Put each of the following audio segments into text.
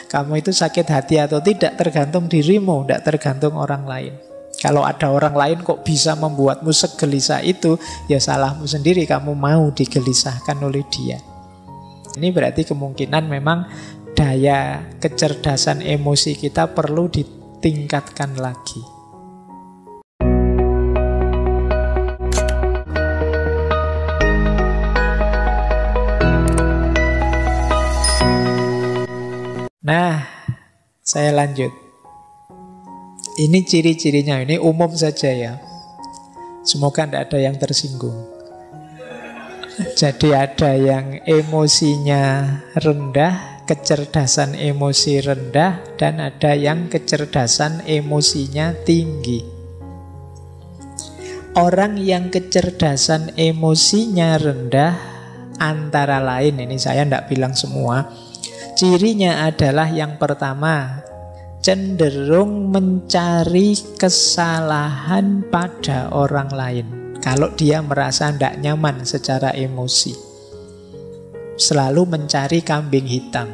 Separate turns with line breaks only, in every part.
kamu itu sakit hati atau tidak tergantung dirimu, tidak tergantung orang lain. Kalau ada orang lain kok bisa membuatmu segelisah itu, ya salahmu sendiri, kamu mau digelisahkan oleh dia. Ini berarti kemungkinan memang daya kecerdasan emosi kita perlu ditingkatkan lagi. Nah, saya lanjut. Ini ciri-cirinya, ini umum saja ya. Semoga tidak ada yang tersinggung. Jadi ada yang emosinya rendah, kecerdasan emosi rendah, dan ada yang kecerdasan emosinya tinggi. Orang yang kecerdasan emosinya rendah, antara lain, ini saya tidak bilang semua, cirinya adalah yang pertama, cenderung mencari kesalahan pada orang lain. Kalau dia merasa tidak nyaman secara emosi, selalu mencari kambing hitam.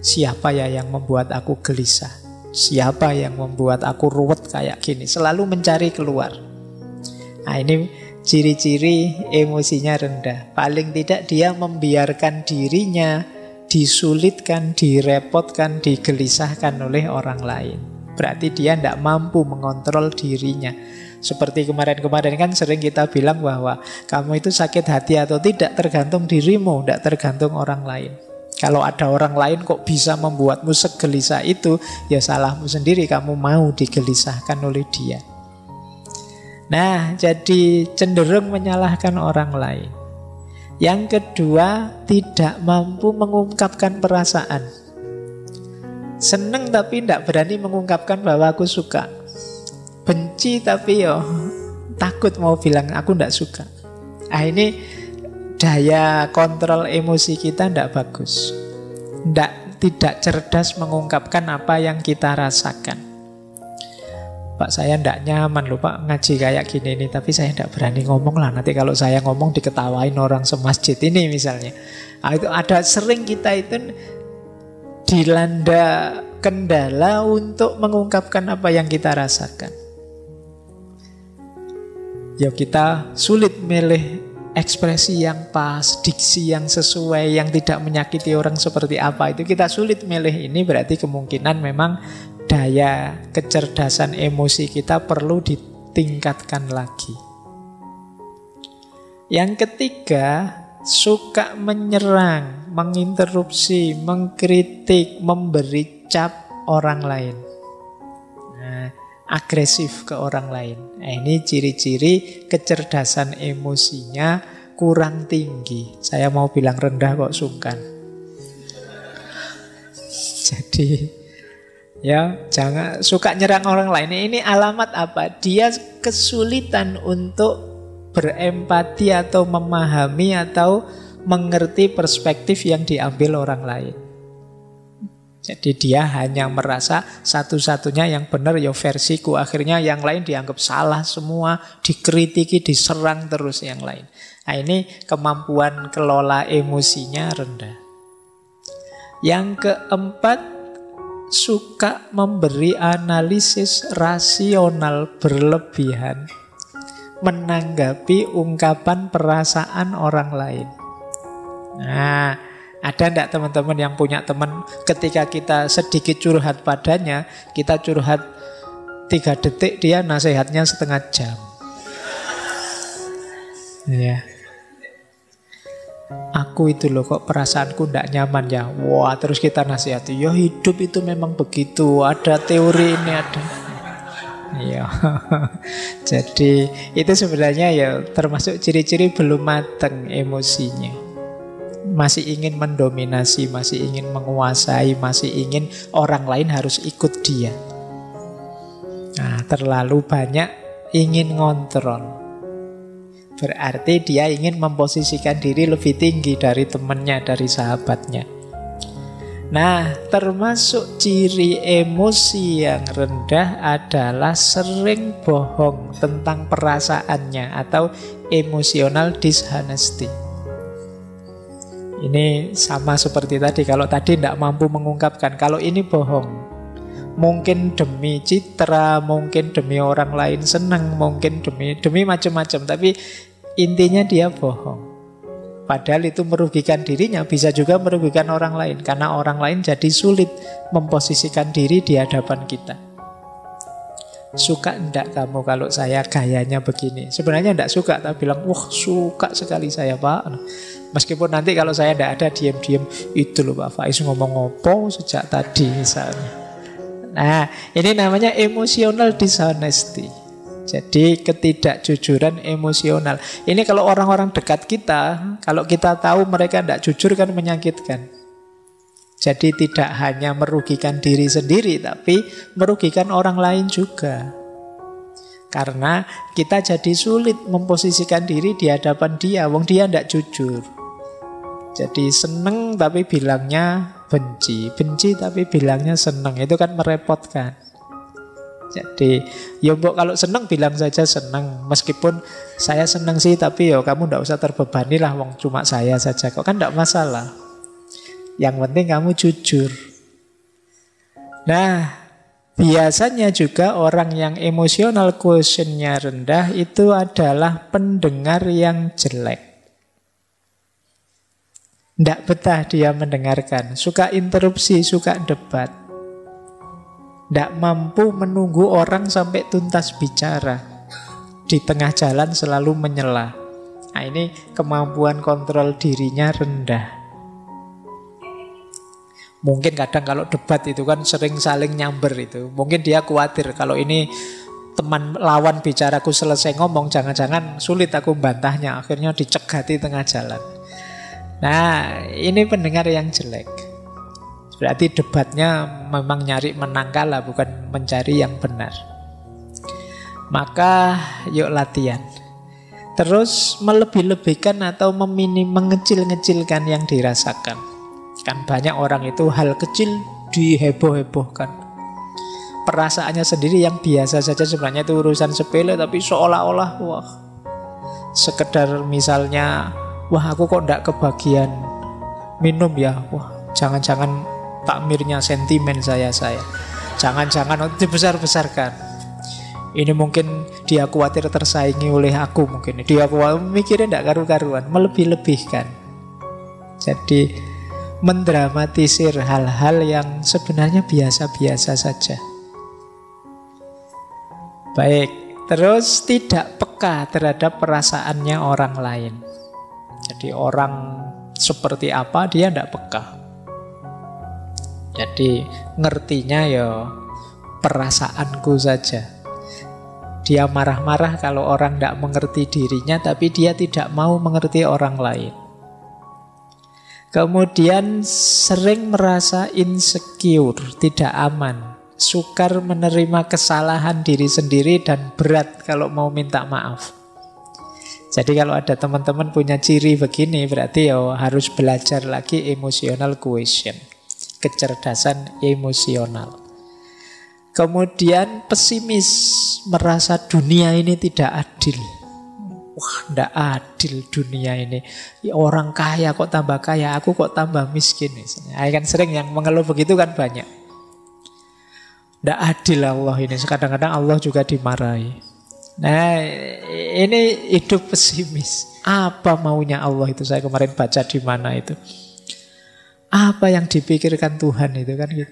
Siapa ya yang membuat aku gelisah? Siapa yang membuat aku ruwet kayak gini? Selalu mencari keluar. Nah, ini ciri-ciri emosinya rendah. Paling tidak dia membiarkan dirinya disulitkan, direpotkan, digelisahkan oleh orang lain. Berarti dia tidak mampu mengontrol dirinya. Seperti kemarin-kemarin kan sering kita bilang bahwa kamu itu sakit hati atau tidak tergantung dirimu, tidak tergantung orang lain. Kalau ada orang lain kok bisa membuatmu segelisah itu, ya salahmu sendiri, kamu mau digelisahkan oleh dia. Nah, jadi cenderung menyalahkan orang lain. Yang kedua, tidak mampu mengungkapkan perasaan. Seneng tapi tidak berani mengungkapkan bahwa aku suka. Benci tapi takut mau bilang aku tidak suka. Ini daya kontrol emosi kita tidak bagus. Tidak cerdas mengungkapkan apa yang kita rasakan. Pak, saya tidak nyaman loh Pak ngaji kayak gini nih, tapi saya tidak berani ngomong lah. Nanti kalau saya ngomong diketawain orang semasjid ini misalnya. Itu ada sering kita itu dilanda kendala untuk mengungkapkan apa yang kita rasakan. Ya kita sulit milih ekspresi yang pas, diksi yang sesuai, yang tidak menyakiti orang seperti apa. Itu kita sulit milih. Ini berarti kemungkinan memang daya kecerdasan emosi kita perlu ditingkatkan lagi. Yang ketiga, suka menyerang, menginterupsi, mengkritik, memberi cap orang lain. Nah, agresif ke orang lain. Nah, ini ciri-ciri kecerdasan emosinya kurang tinggi. Saya mau bilang rendah kok sungkan. Jadi ya, jangan suka nyerang orang lain. Ini alamat apa? Dia kesulitan untuk berempati atau memahami atau mengerti perspektif yang diambil orang lain. Jadi dia hanya merasa satu-satunya yang benar ya versiku. Akhirnya yang lain dianggap salah semua, dikritiki, diserang terus yang lain. Nah, ini kemampuan kelola emosinya rendah. Yang keempat, suka memberi analisis rasional berlebihan menanggapi ungkapan perasaan orang lain. Nah, ada enggak teman-teman yang punya teman ketika kita sedikit curhat padanya, kita curhat 3 detik, dia nasihatnya setengah jam. Ya. Aku itu loh kok perasaanku ndak nyaman ya. Wah, terus kita nasihati, ya hidup itu memang begitu, ada teori ini ada. Iya. Jadi itu sebenarnya ya termasuk ciri-ciri belum matang emosinya. Masih ingin mendominasi, masih ingin menguasai, masih ingin orang lain harus ikut dia. Nah, terlalu banyak ingin ngontrol. Berarti dia ingin memposisikan diri lebih tinggi dari temannya, dari sahabatnya. Nah, termasuk ciri emosi yang rendah adalah sering bohong tentang perasaannya atau emotional dishonesty. Ini sama seperti tadi. Kalau tadi tidak mampu mengungkapkan, kalau ini bohong. Mungkin demi citra, mungkin demi orang lain senang, mungkin demi macam-macam. Tapi intinya dia bohong. Padahal itu merugikan dirinya, bisa juga merugikan orang lain. Karena orang lain jadi sulit memposisikan diri di hadapan kita. Suka enggak kamu kalau saya gayanya begini? Sebenarnya enggak suka, tapi bilang, wah suka sekali saya Pak. Meskipun nanti kalau saya enggak ada, diam-diam, itu loh Pak Faiz ngomong ngopo sejak tadi misalnya. Nah, ini namanya emotional dishonesty. Jadi ketidakjujuran emosional. Ini kalau orang-orang dekat kita, kalau kita tahu mereka tidak jujur kan menyakitkan. Jadi tidak hanya merugikan diri sendiri, tapi merugikan orang lain juga. Karena kita jadi sulit memposisikan diri di hadapan dia, wong dia tidak jujur. Jadi seneng tapi bilangnya benci, benci tapi bilangnya seneng, itu kan merepotkan. Jadi ya mbok kalau seneng bilang saja seneng, meskipun saya seneng sih, tapi ya kamu tidak usah terbebani lah, wong cuma saya saja kok, kan tidak masalah. Yang penting kamu jujur. Nah, biasanya juga orang yang emotional quotientnya rendah itu adalah pendengar yang jelek. Tidak betah dia mendengarkan, suka interupsi, suka debat. Tidak mampu menunggu orang sampai tuntas bicara. Di tengah jalan selalu menyela. Nah, ini kemampuan kontrol dirinya rendah. Mungkin kadang kalau debat itu kan sering saling nyamber itu. Mungkin dia khawatir kalau ini teman lawan bicaraku selesai ngomong, jangan-jangan sulit aku bantahnya. Akhirnya dicegati tengah jalan. Nah, ini pendengar yang jelek. Berarti debatnya memang nyari menang kalah, bukan mencari yang benar. Maka yuk latihan. Terus melebih-lebihkan atau mengecil-ngecilkan yang dirasakan. Kan banyak orang itu hal kecil diheboh-hebohkan. Perasaannya sendiri yang biasa saja sebenarnya itu urusan sepele, tapi seolah-olah wah, sekedar misalnya, wah aku kok enggak kebagian minum ya, wah jangan-jangan takmirnya sentimen saya. Jangan-jangan dibesar-besarkan. Ini mungkin dia khawatir tersaingi oleh aku, mungkin dia khawatir mikirnya enggak karu-karuan, melebih-lebihkan. Jadi mendramatisir hal-hal yang sebenarnya biasa-biasa saja. Baik, terus tidak peka terhadap perasaannya orang lain. Jadi orang seperti apa dia tidak peka. Jadi ngertinya ya perasaanku saja. Dia marah-marah kalau orang tidak mengerti dirinya, tapi dia tidak mau mengerti orang lain. Kemudian sering merasa insecure, tidak aman, sukar menerima kesalahan diri sendiri dan berat kalau mau minta maaf. Jadi kalau ada teman-teman punya ciri begini, berarti ya harus belajar lagi emotional quotient, kecerdasan emosional. Kemudian pesimis, merasa dunia ini tidak adil. Wah, tidak adil dunia ini. Orang kaya kok tambah kaya, aku kok tambah miskin. Kan sering yang mengeluh begitu kan banyak. Tidak adil Allah ini. Kadang-kadang Allah juga dimarahi. Nah, ini hidup pesimis. Apa maunya Allah itu? Saya kemarin baca di mana itu. Apa yang dipikirkan Tuhan itu kan gitu.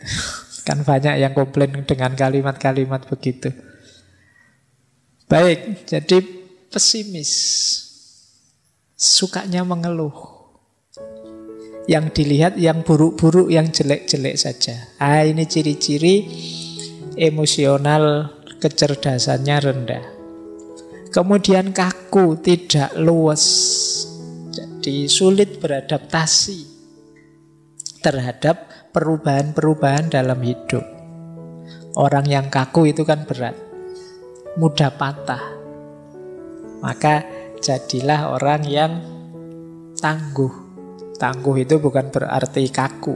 Kan banyak yang komplain dengan kalimat-kalimat begitu. Baik, jadi pesimis, sukanya mengeluh. Yang dilihat yang buruk-buruk, yang jelek-jelek saja. Ini ciri-ciri emosional kecerdasannya rendah. Kemudian kaku, tidak luwes. Jadi sulit beradaptasi terhadap perubahan-perubahan dalam hidup. Orang yang kaku itu kan berat, mudah patah. Maka jadilah orang yang tangguh. Tangguh itu bukan berarti kaku.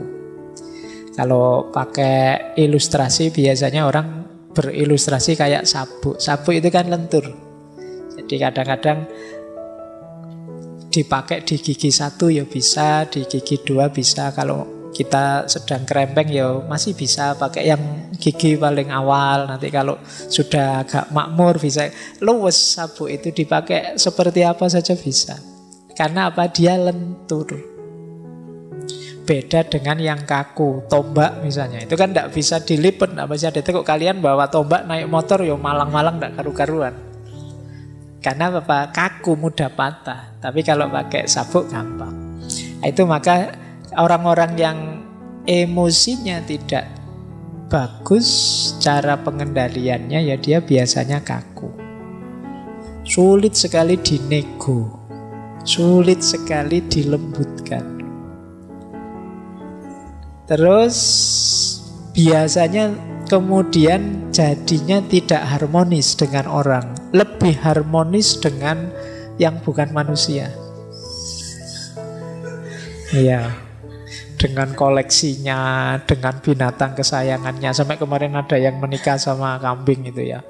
Kalau pakai ilustrasi biasanya orang berilustrasi kayak sabuk. Sabuk itu kan lentur. Jadi kadang-kadang dipakai di gigi 1 ya bisa, di gigi 2 bisa. Kalau kita sedang krempeng ya masih bisa pakai yang gigi paling awal. Nanti kalau sudah agak makmur bisa. Luwes sabuk itu dipakai seperti apa saja bisa. Karena apa? Dia lentur. Beda dengan yang kaku, tombak misalnya. Itu kan tidak bisa dilipet, tidak bisa ditekuk. Kalian bawa tombak naik motor ya malang-malang tidak karu-karuan. Karena apa? Kaku, mudah patah. Tapi kalau pakai sabuk gampang. Itu maka orang-orang yang emosinya tidak bagus, cara pengendaliannya ya dia biasanya kaku. Sulit sekali dinego, sulit sekali dilembutkan. Terus biasanya kemudian jadinya tidak harmonis dengan orang, lebih harmonis dengan yang bukan manusia. Iya, dengan koleksinya, dengan binatang kesayangannya. Sampai kemarin ada yang menikah sama kambing itu ya.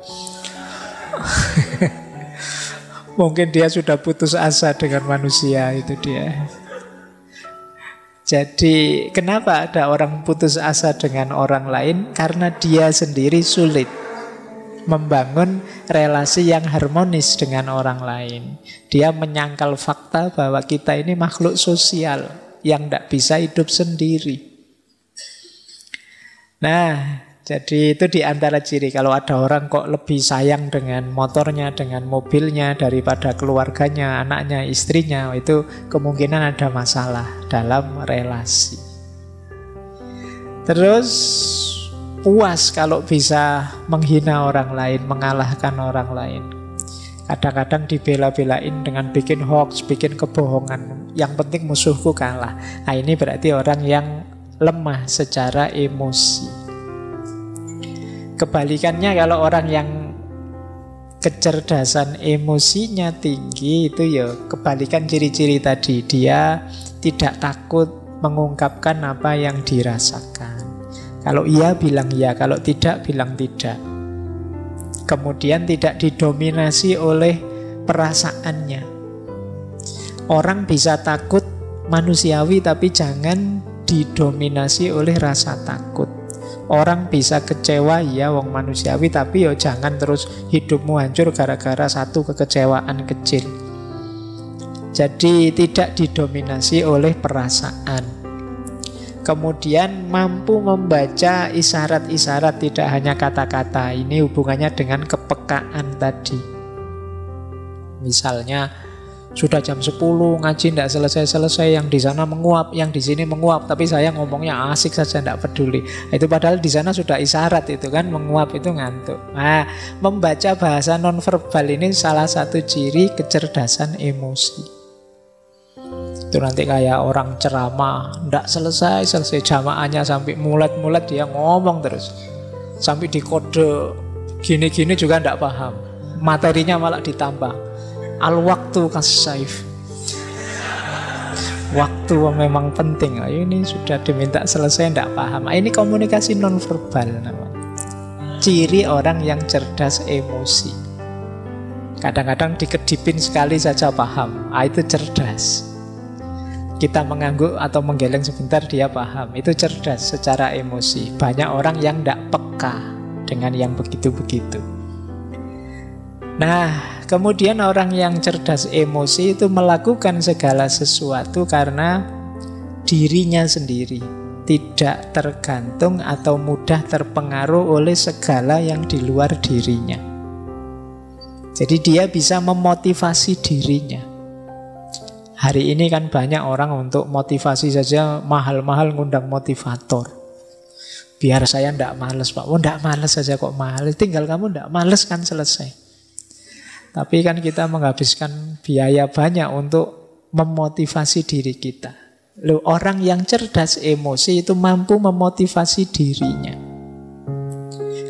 Mungkin dia sudah putus asa dengan manusia, itu dia. Jadi kenapa ada orang putus asa dengan orang lain? Karena dia sendiri sulit membangun relasi yang harmonis dengan orang lain. Dia menyangkal fakta bahwa kita ini makhluk sosial yang tidak bisa hidup sendiri. Nah, jadi itu di antara ciri. Kalau ada orang kok lebih sayang dengan motornya, dengan mobilnya daripada keluarganya, anaknya, istrinya, itu kemungkinan ada masalah dalam relasi. Terus puas kalau bisa menghina orang lain, mengalahkan orang lain. Kadang-kadang dibela-belain dengan bikin hoax, bikin kebohongan. Yang penting musuhku kalah. Nah, ini berarti orang yang lemah secara emosi. Kebalikannya kalau orang yang kecerdasan emosinya tinggi, itu ya kebalikan ciri-ciri tadi. Dia tidak takut mengungkapkan apa yang dirasakan. Kalau iya bilang iya, kalau tidak bilang tidak. Kemudian tidak didominasi oleh perasaannya. Orang bisa takut manusiawi, tapi jangan didominasi oleh rasa takut. Orang bisa kecewa, ya wong manusiawi, tapi ya jangan terus hidupmu hancur gara-gara satu kekecewaan kecil. Jadi tidak didominasi oleh perasaan. Kemudian mampu membaca isyarat-isyarat, tidak hanya kata-kata. Ini hubungannya dengan kepekaan tadi. Misalnya sudah jam 10 ngaji tidak selesai-selesai, yang di sana menguap, yang di sini menguap, tapi saya ngomongnya asik saja, tidak peduli. Itu padahal di sana sudah isyarat itu kan, menguap itu ngantuk. Nah, membaca bahasa nonverbal ini salah satu ciri kecerdasan emosi. Itu nanti kayak orang ceramah, tidak selesai-selesai jamaahnya, sampai mulet-mulet dia ngomong terus. Sampai dikode gini-gini juga tidak paham. Materinya malah ditambah. Al-waktu kas-saif. Waktu memang penting. Ini sudah diminta selesai, tidak paham. Ini komunikasi nonverbal namanya. Ciri orang yang cerdas emosi. Kadang-kadang dikedipin sekali saja paham. Itu cerdas. Kita mengangguk atau menggeleng sebentar dia paham. Itu cerdas secara emosi. Banyak orang yang tidak peka dengan yang begitu-begitu. Nah, kemudian orang yang cerdas emosi itu melakukan segala sesuatu karena dirinya sendiri, tidak tergantung atau mudah terpengaruh oleh segala yang di luar dirinya. Jadi dia bisa memotivasi dirinya. Hari ini kan banyak orang untuk motivasi saja mahal-mahal ngundang motivator. Biar saya tidak males, Pak. Oh, tidak males saja kok mahal. Tinggal kamu tidak males kan selesai. Tapi kan kita menghabiskan biaya banyak untuk memotivasi diri kita. Loh, orang yang cerdas emosi itu mampu memotivasi dirinya.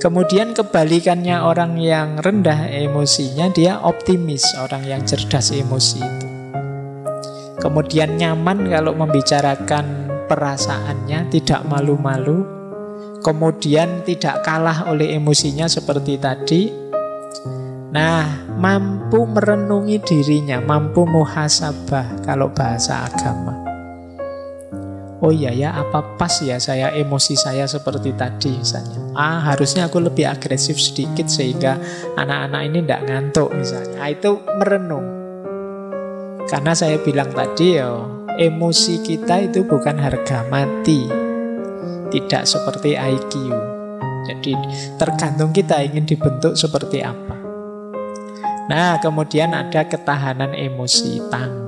Kemudian kebalikannya orang yang rendah emosinya, dia optimis, orang yang cerdas emosi itu. Kemudian nyaman kalau membicarakan perasaannya, tidak malu-malu. Kemudian tidak kalah oleh emosinya seperti tadi. Nah, mampu merenungi dirinya, mampu muhasabah kalau bahasa agama. Oh iya ya, apa pas ya saya emosi saya seperti tadi misalnya. Harusnya aku lebih agresif sedikit sehingga anak-anak ini tidak ngantuk misalnya. Itu merenung. Karena saya bilang tadi ya, emosi kita itu bukan harga mati. Tidak seperti IQ. Jadi tergantung kita ingin dibentuk seperti apa. Nah, kemudian ada ketahanan emosi, tangguh.